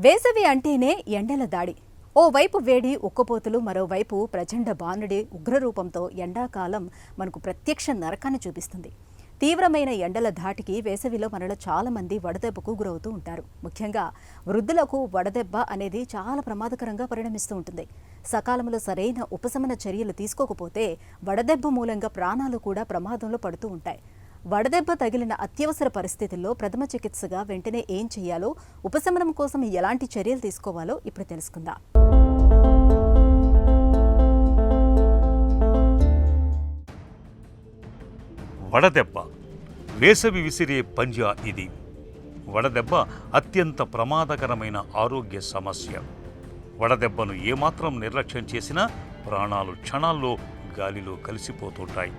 వేసవి అంటేనే ఎండల దాడి. ఓవైపు వేడి ఉక్కపోతలు, మరోవైపు ప్రచండ బాణుడి ఉగ్రరూపంతో ఎండాకాలం మనకు ప్రత్యక్ష నరకాన్ని చూపిస్తుంది. తీవ్రమైన ఎండల ధాటికి వేసవిలో మనలో చాలా మంది వడదెబ్బకు గురవుతూ ఉంటారు. ముఖ్యంగా వృద్ధులకు వడదెబ్బ అనేది చాలా ప్రమాదకరంగా పరిణమిస్తూ ఉంటుంది. సకాలంలో సరైన ఉపశమన చర్యలు తీసుకోకపోతే వడదెబ్బ మూలంగా ప్రాణాలు కూడా ప్రమాదంలో పడుతూ ఉంటాయి. వడదెబ్బ తగిలిన అత్యవసర పరిస్థితుల్లో ప్రథమ చికిత్సగా వెంటనే ఏం చేయాలో, ఉపశమనం కోసం ఎలాంటి చర్యలు తీసుకోవాలో ఇప్పుడు తెలుసుకుందాం. వడదెబ్బ వేసవి విసిరే పంజా ఇది. వడదెబ్బ అత్యంత ప్రమాదకరమైన ఆరోగ్య సమస్య. వడదెబ్బను ఏమాత్రం నిర్లక్ష్యం చేసినా ప్రాణాలు క్షణాల్లో గాలిలో కలిసిపోతుంటాయి.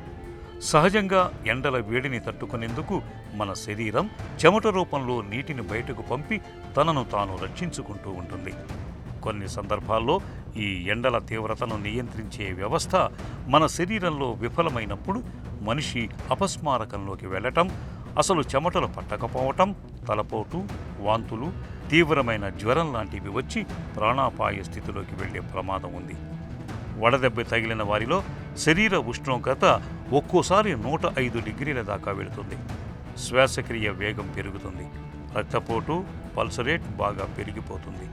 సహజంగా ఎండల వేడిని తట్టుకునేందుకు మన శరీరం చెమట రూపంలో నీటిని బయటకు పంపి తనను తాను రక్షించుకుంటూ ఉంటుంది. కొన్ని సందర్భాల్లో ఈ ఎండల తీవ్రతను నియంత్రించే వ్యవస్థ మన శరీరంలో విఫలమైనప్పుడు మనిషి అపస్మారకంలోకి వెళ్ళటం, అసలు చెమటలు పట్టకపోవటం, తలపోటు, వాంతులు, తీవ్రమైన జ్వరం లాంటివి వచ్చి ప్రాణాపాయ స్థితిలోకి వెళ్లే ప్రమాదం ఉంది. వడదెబ్బ తగిలిన వారిలో శరీర ఉష్ణోగ్రత ఒక్కోసారి 105 డిగ్రీల దాకా వెళుతుంది. శ్వాసక్రియ వేగం పెరుగుతుంది. రక్తపోటు, పల్స్ రేట్ బాగా పెరిగిపోతుంది.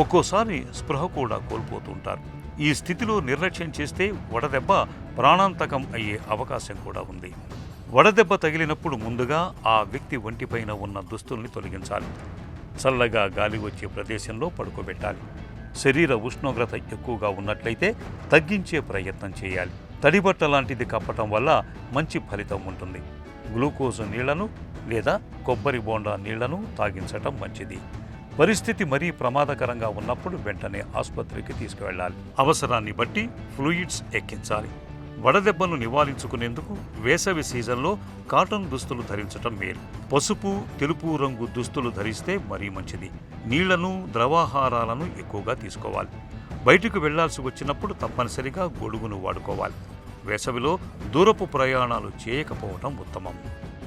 ఒక్కోసారి స్పృహ కూడా కోల్పోతుంటారు. ఈ స్థితిలో నిర్లక్ష్యం చేస్తే వడదెబ్బ ప్రాణాంతకం అయ్యే అవకాశం కూడా ఉంది. వడదెబ్బ తగిలినప్పుడు ముందుగా ఆ వ్యక్తి ఒంటిపైన ఉన్న దుస్తుల్ని తొలగించాలి. చల్లగా గాలి వచ్చే ప్రదేశంలో పడుకోబెట్టాలి. శరీర ఉష్ణోగ్రత ఎక్కువగా ఉన్నట్లయితే తగ్గించే ప్రయత్నం చేయాలి. తడిబట్ట లాంటిది కప్పటం వల్ల మంచి ఫలితం ఉంటుంది. గ్లూకోజ్ నీళ్లను లేదా కొబ్బరి బోండా నీళ్లను తాగించటం మంచిది. పరిస్థితి మరీ ప్రమాదకరంగా ఉన్నప్పుడు వెంటనే ఆసుపత్రికి తీసుకువెళ్ళాలి. అవసరాన్ని బట్టి ఫ్లూయిడ్స్ ఎక్కించాలి. వడదెబ్బను నివారించుకునేందుకు వేసవి సీజన్లో కాటన్ దుస్తులు ధరించటం మేలు. పసుపు, తెలుపు రంగు దుస్తులు ధరిస్తే మరీ మంచిది. నీళ్లను, ద్రవాహారాలను ఎక్కువగా తీసుకోవాలి. బయటకు వెళ్లాల్సి వచ్చినప్పుడు తప్పనిసరిగా గొడుగును వాడుకోవాలి. వేసవిలో దూరపు ప్రయాణాలు చేయకపోవటం ఉత్తమం.